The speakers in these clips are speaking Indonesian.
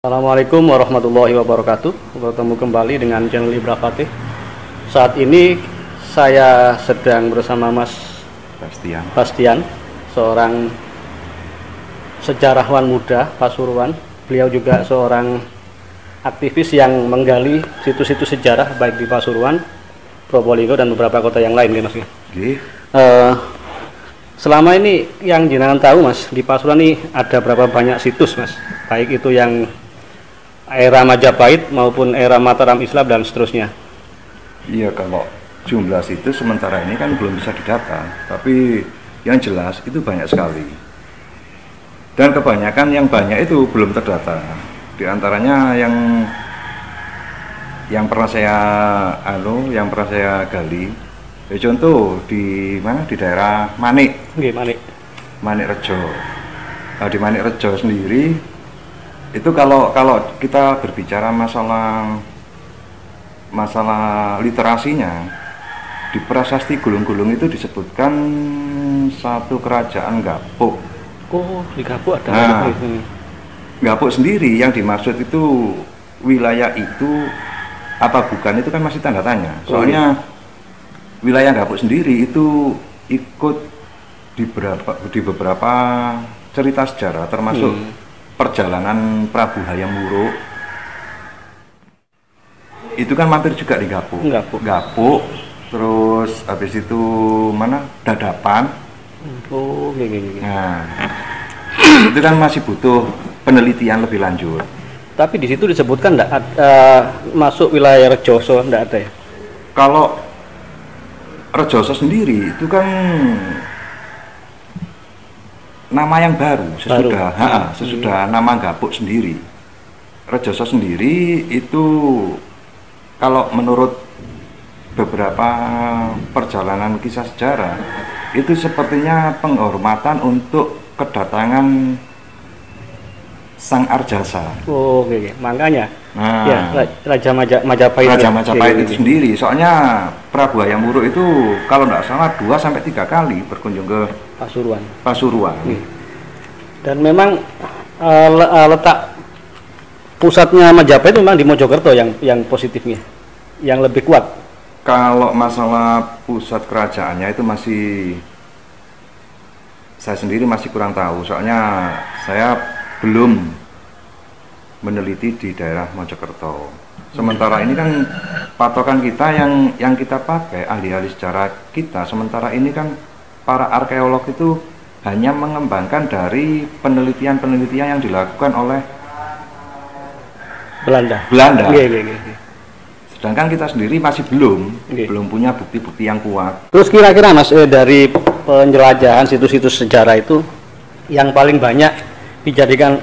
Assalamualaikum warahmatullahi wabarakatuh. Bertemu kembali dengan channel Ibra Fatih. Saat ini saya sedang bersama Mas Bastian, seorang sejarawan muda Pasuruan. Beliau juga seorang aktivis yang menggali situs-situs sejarah baik di Pasuruan, Probolinggo dan beberapa kota yang lain, Mas. Selama ini yang jenengan tahu, Mas, di Pasuruan ini ada berapa banyak situs, Mas? Baik itu yang era Majapahit maupun era Mataram Islam dan seterusnya. Iya, kalau jumlah situs sementara ini kan belum bisa didata, tapi yang jelas itu banyak sekali. Dan kebanyakan yang banyak itu belum terdata. Di antaranya yang pernah saya gali. Ya, contoh di mana, di daerah Manik. Manik Rejo. Nah, di Manik Rejo sendiri itu kalau kita berbicara masalah literasinya, di prasasti Gulung-Gulung itu disebutkan satu kerajaan Gapuk. Oh, di Gapuk ada. Nah, Gapuk sendiri yang dimaksud itu wilayah itu apa bukan, itu kan masih tanda tanya. Soalnya wilayah Gapuk sendiri itu ikut di beberapa cerita sejarah, termasuk perjalanan Prabu Hayam Wuruk. Itu kan mampir juga di Gapuk. Terus habis itu mana, Dadapan. Nah, itu kan masih butuh penelitian lebih lanjut. Tapi di situ disebutkan enggak masuk wilayah Rejoso, enggak ada ya? Kalau Rejoso sendiri itu kan nama yang baru sesudah nama Gapuk sendiri. Rejoso sendiri itu kalau menurut beberapa perjalanan kisah sejarah itu sepertinya penghormatan untuk kedatangan Sang Arjasa. Oh, makanya. Nah, ya, Majapahit. Raja Majapahit itu sendiri. Soalnya Prabu Hayam Wuruk itu kalau tidak salah 2-3 kali berkunjung ke Pasuruan. Dan memang letak pusatnya Majapahit memang di Mojokerto yang positifnya, yang lebih kuat. Kalau masalah pusat kerajaannya itu saya sendiri masih kurang tahu. Soalnya saya belum meneliti di daerah Mojokerto. Sementara ini kan patokan kita yang kita pakai, ahli-ahli sejarah kita sementara ini kan para arkeolog itu hanya mengembangkan dari penelitian-penelitian yang dilakukan oleh Belanda. Sedangkan kita sendiri masih belum punya bukti-bukti yang kuat. Terus kira-kira, Mas, dari penjelajahan situs-situs sejarah itu yang paling banyak dijadikan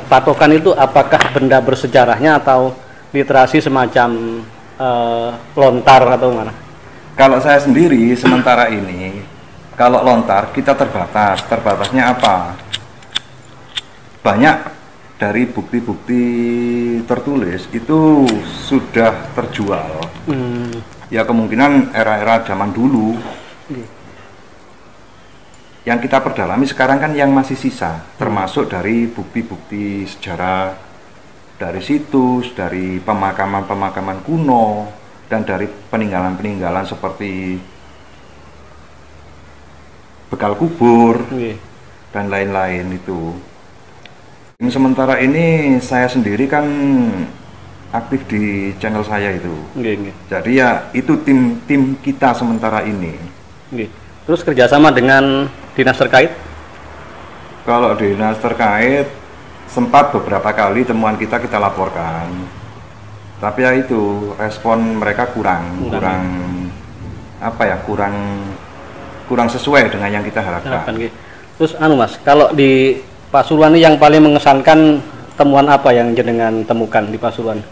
patokan itu apakah benda bersejarahnya atau literasi semacam lontar atau mana? Kalau saya sendiri sementara ini, kalau lontar kita terbatasnya apa? Banyak dari bukti-bukti tertulis itu sudah terjual. Ya kemungkinan era-era zaman dulu. Yang kita perdalami sekarang kan yang masih sisa, termasuk dari bukti-bukti sejarah, dari situs, dari pemakaman-pemakaman kuno, dan dari peninggalan-peninggalan seperti bekal kubur dan lain-lain itu. Sementara ini saya sendiri kan aktif di channel saya itu. Jadi ya itu tim kita sementara ini. Terus kerjasama dengan dinas terkait? Kalau dinas terkait sempat beberapa kali temuan kita laporkan, tapi ya itu respon mereka kurang sesuai dengan yang kita harapkan. Terus Mas, kalau di Pasuruan ini yang paling mengesankan temuan apa yang jenengan temukan di Pasuruan?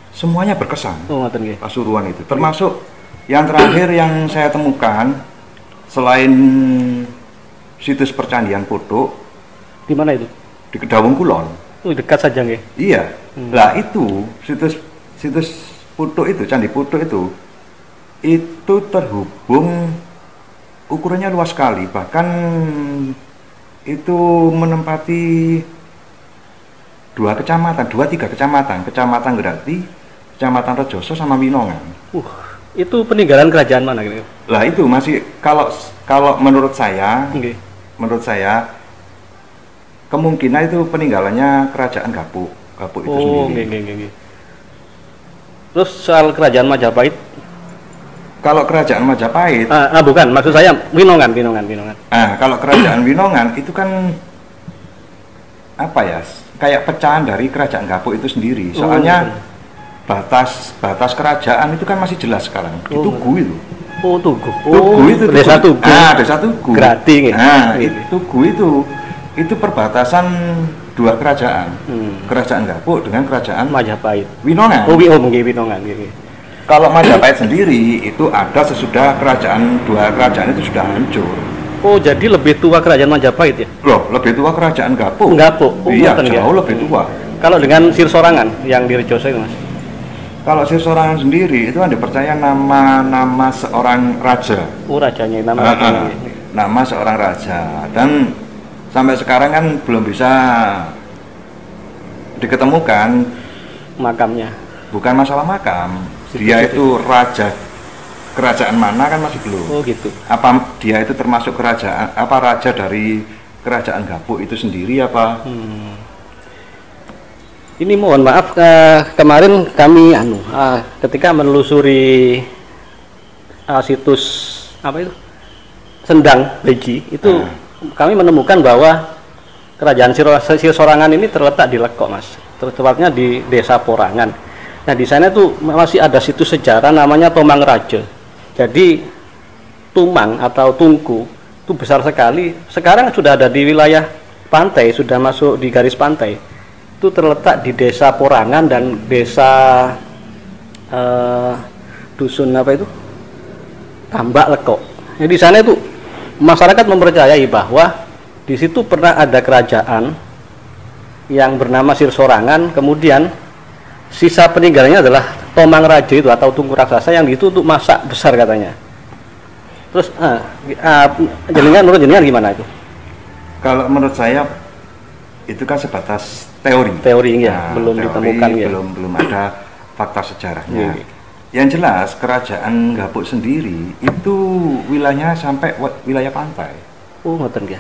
Semuanya berkesan. Pasuruan itu termasuk yang terakhir yang saya temukan selain situs percandian Podo. Di mana itu? Di Kedawung Kulon. Dekat saja nggih. Iya. Lah itu situs Podo itu, Candi Podo itu terhubung, ukurannya luas sekali, bahkan itu menempati dua tiga kecamatan, Kecamatan Grati, Kecamatan Rejoso sama Winongan. Itu peninggalan kerajaan mana gitu? Lah itu masih kalau menurut saya, Okay. menurut saya kemungkinan itu peninggalannya kerajaan Gapuk itu sendiri. Okay. Terus soal kerajaan Majapahit? Kalau kerajaan Majapahit, Bukan, maksud saya Winongan. Kalau kerajaan Winongan itu kan apa ya? Kayak pecahan dari kerajaan Gapuk itu sendiri. Soalnya batas kerajaan itu kan masih jelas sekarang. Di Tugu itu. Tugu itu Desa Tugu. Desa Tugu. Grati gitu. Tugu itu perbatasan dua kerajaan. Kerajaan Gapuk dengan kerajaan Majapahit. Winongan. Winongan. Kalau Majapahit sendiri itu ada sesudah dua kerajaan itu sudah hancur. Jadi lebih tua kerajaan Majapahit ya? Loh, lebih tua kerajaan Gapuk. Iya, jauh lebih tua. Kalau dengan Sirsorangan yang di Rejoso itu, Mas? Kalau Sirsorangan sendiri itu ada percaya nama seorang raja. Rajanya Nama seorang raja, dan sampai sekarang kan belum bisa diketemukan makamnya. Bukan masalah makam, dia itu raja kerajaan mana kan masih belum. Gitu. Apa dia itu termasuk raja dari kerajaan Gapuk itu sendiri apa? Ini mohon maaf, kemarin kami ketika menelusuri situs apa itu Sendang Beji itu kami menemukan bahwa kerajaan Sirsorangan ini terletak di Lekok, Mas. Tepatnya di Desa Porangan. Nah, di sana tuh masih ada situs sejarah namanya Tomang Raja. Jadi Tumang atau Tungku itu besar sekali. Sekarang sudah ada di wilayah pantai, sudah masuk di garis pantai. Itu terletak di Desa Porangan dan Desa dusun apa itu? Tambak Lekok. Nah, di sana itu masyarakat mempercayai bahwa di situ pernah ada kerajaan yang bernama Sirsorangan, kemudian sisa peninggalannya adalah Tomang Raja itu atau Tungku Raksasa yang itu untuk masak besar katanya. Terus menurut jenengan gimana itu? Kalau menurut saya itu kan sebatas teori ya, belum ditemukan ya. Belum ada fakta sejarahnya. Yang jelas kerajaan Gapuk sendiri itu wilayahnya sampai wilayah pantai. Ngoten ya.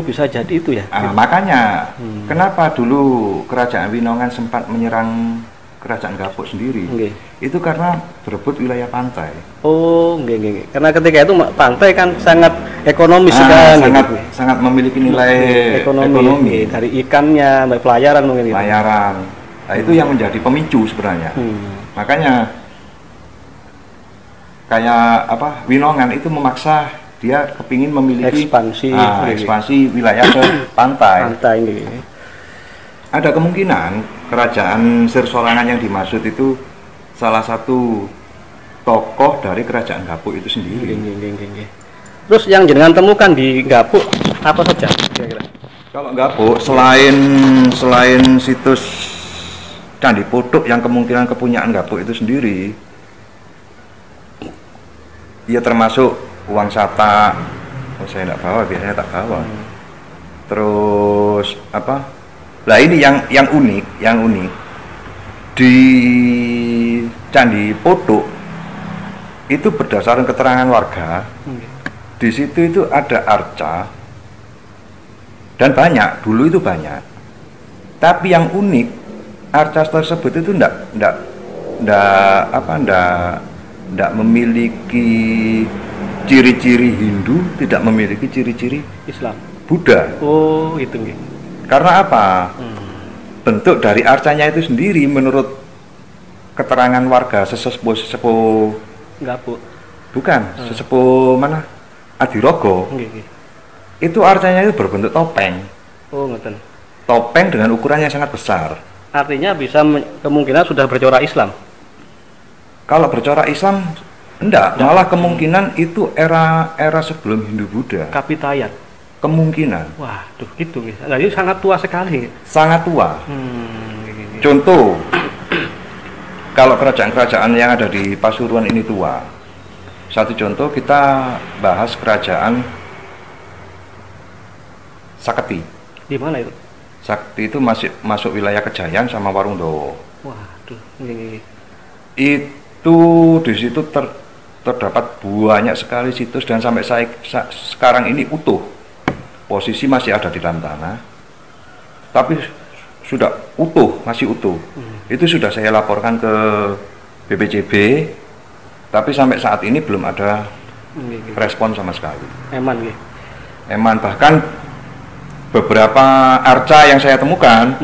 Bisa jadi itu ya. Makanya kenapa dulu kerajaan Winongan sempat menyerang kerajaan Gapuk sendiri? Itu karena berebut wilayah pantai. Karena ketika itu pantai kan sangat ekonomis sekali. Sangat memiliki nilai ekonomi. Dari ikannya, pelayaran mungkin. Pelayaran. Nah, itu yang menjadi pemicu sebenarnya. Makanya kayak Winongan itu memaksa dia kepingin memiliki ekspansi wilayah ke pantai. Ada kemungkinan kerajaan Sirsorangan yang dimaksud itu salah satu tokoh dari kerajaan Gapuk itu sendiri. Terus yang jenengan temukan di Gapuk apa saja kira-kira? Kalau Gapuk selain situs Candi Putuk yang kemungkinan kepunyaan Gapuk itu sendiri, ia termasuk uang satak. Saya tidak bawa, biasanya tak bawa. Terus Nah ini yang unik di Candi Putuk itu berdasarkan keterangan warga. Di situ itu ada arca dan dulu itu banyak. Tapi yang unik arca tersebut itu tidak memiliki ciri-ciri Hindu, tidak memiliki ciri-ciri Islam, Buddha. Itu Karena apa? Bentuk dari arcanya itu sendiri menurut keterangan warga sesepuh Gapuk. Bukan, sesepuh mana? Adirogo. Itu arcanya itu berbentuk topeng. Ngoten. Topeng dengan ukuran yang sangat besar. Artinya bisa kemungkinan sudah bercorak Islam. Kalau bercorak Islam enggak, malah kemungkinan itu era sebelum Hindu Buddha. Kapitayan. Kemungkinan. Waduh, gitu guys. Jadi sangat tua sekali. Sangat tua. Contoh, kalau kerajaan-kerajaan yang ada di Pasuruan ini tua. Satu contoh kita bahas kerajaan Saketi. Di mana itu? Sakti itu masih masuk wilayah Kejayan sama Warungdowo. Waduh, nggih. Itu di situ terdapat banyak sekali situs dan sampai sekarang ini utuh. Posisi masih ada di dalam tanah, tapi sudah utuh, masih utuh. Itu sudah saya laporkan ke BPJB, tapi sampai saat ini belum ada respon sama sekali. Eman nggih. Eman, bahkan beberapa arca yang saya temukan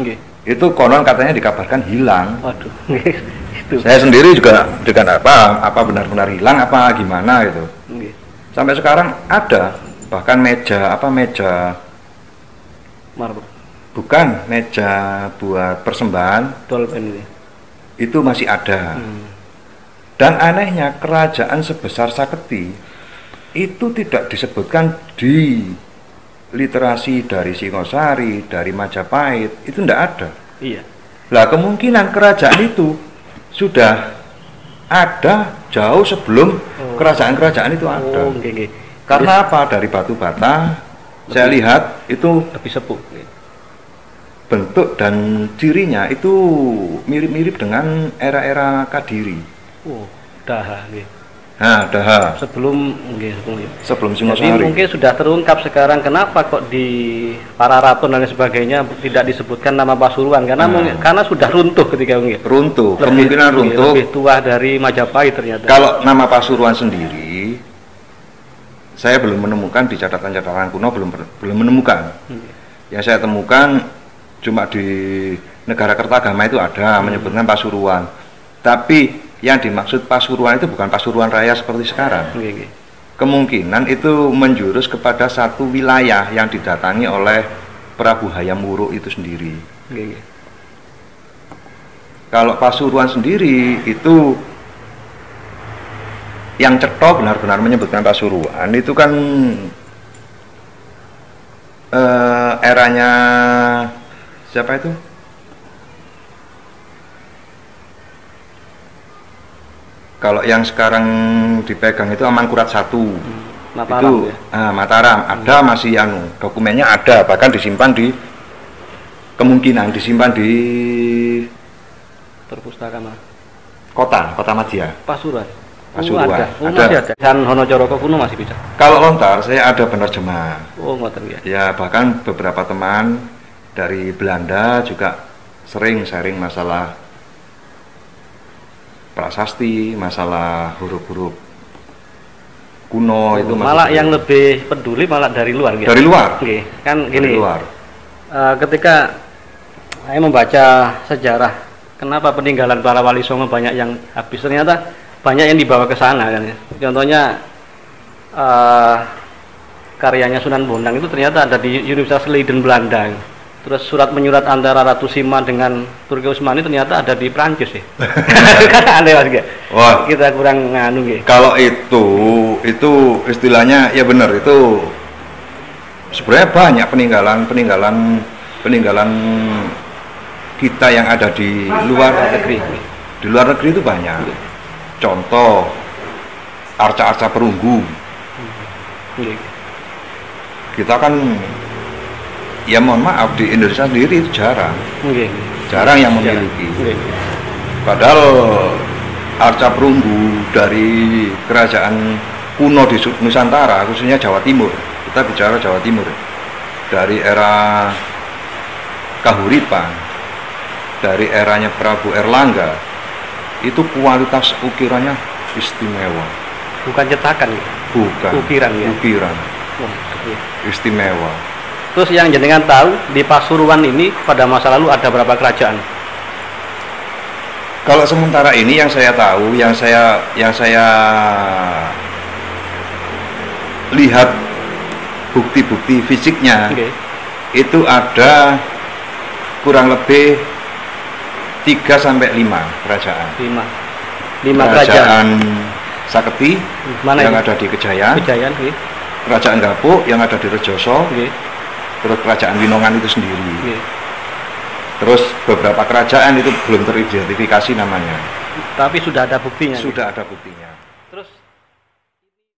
itu konon katanya dikabarkan hilang. Waduh, itu. Saya sendiri juga dengan apa benar-benar hilang apa gimana gitu. Sampai sekarang ada, bahkan meja marble. Bukan meja buat persembahan. Dolpen itu masih ada. Dan anehnya kerajaan sebesar Saketi itu tidak disebutkan di literasi dari Singosari, dari Majapahit, itu tidak ada. Iya. Lah kemungkinan kerajaan itu sudah ada jauh sebelum kerajaan-kerajaan itu ada. Karena apa? Dari batu bata saya lihat itu lebih sepuh. Bentuk dan cirinya itu mirip-mirip dengan era-era Kadiri. Daha. Nah, Daha. Sebelum Singosari. Jadi mungkin sudah terungkap sekarang kenapa kok di para raton dan sebagainya tidak disebutkan nama Pasuruan karena sudah runtuh ketika runtuh. Kemungkinan runtuh. Lebih tua dari Majapahit ternyata. Kalau nama Pasuruan sendiri, saya belum menemukan di catatan-catatan kuno belum menemukan. Yang saya temukan cuma di negara Kertagama itu ada menyebutkan Pasuruan. Tapi yang dimaksud Pasuruan itu bukan Pasuruan Raya seperti sekarang. Kemungkinan itu menjurus kepada satu wilayah yang didatangi oleh Prabu Hayam Wuruk itu sendiri. Kalau Pasuruan sendiri itu yang Cetha benar-benar menyebutkan Pasuruan itu kan eranya siapa itu? Kalau yang sekarang dipegang itu Amangkurat I. Mataram, itu Mataram ada masih dokumennya ada, bahkan disimpan di kemungkinan disimpan di perpustakaan kota Madya. Pasuruan. Ada. Masih ada. Dan Honocoroko kuno masih bisa. Kalau lontar saya ada penerjemah. Ngoten ya. Ya, bahkan beberapa teman dari Belanda juga sering sharing masalah prasasti, masalah huruf-huruf kuno itu malah yang lebih peduli malah dari luar gitu. Dari luar. Kan gini. Dari luar. Ketika saya membaca sejarah kenapa peninggalan para wali songo banyak yang habis, ternyata banyak yang dibawa ke sana kan. Contohnya karyanya Sunan Bonang itu ternyata ada di Universitas Leiden Belanda. Terus surat menyurat antara Ratu Sima dengan Turki Utsmani ternyata ada di Prancis ya. Kan aneh Mas. Wah, kita kurang nganu nggih. Kalau itu istilahnya ya benar, itu sebenarnya banyak peninggalan kita yang ada di luar negeri. Di luar negeri itu banyak. Contoh arca-arca perunggu. Kita kan ya mohon maaf di Indonesia sendiri itu jarang yang memiliki. Padahal arca perunggu dari kerajaan kuno di Nusantara, khususnya Jawa Timur, kita bicara Jawa Timur, dari era Kahuripan, dari eranya Prabu Erlangga, itu kualitas ukirannya istimewa. Bukan cetakan ya? Bukan. Ukiran ya? Ukiran. Istimewa. Terus yang jenengan tahu di Pasuruan ini pada masa lalu ada berapa kerajaan? Kalau sementara ini yang saya tahu, yang saya lihat bukti-bukti fisiknya, itu ada kurang lebih 3 sampai 5 kerajaan. 5 kerajaan Saketi yang itu? ada di Kejayan. Kerajaan Gapuk yang ada di Rejoso. Terus kerajaan Winongan itu sendiri. Terus beberapa kerajaan itu belum teridentifikasi namanya. Tapi sudah ada buktinya. Sudah ada buktinya.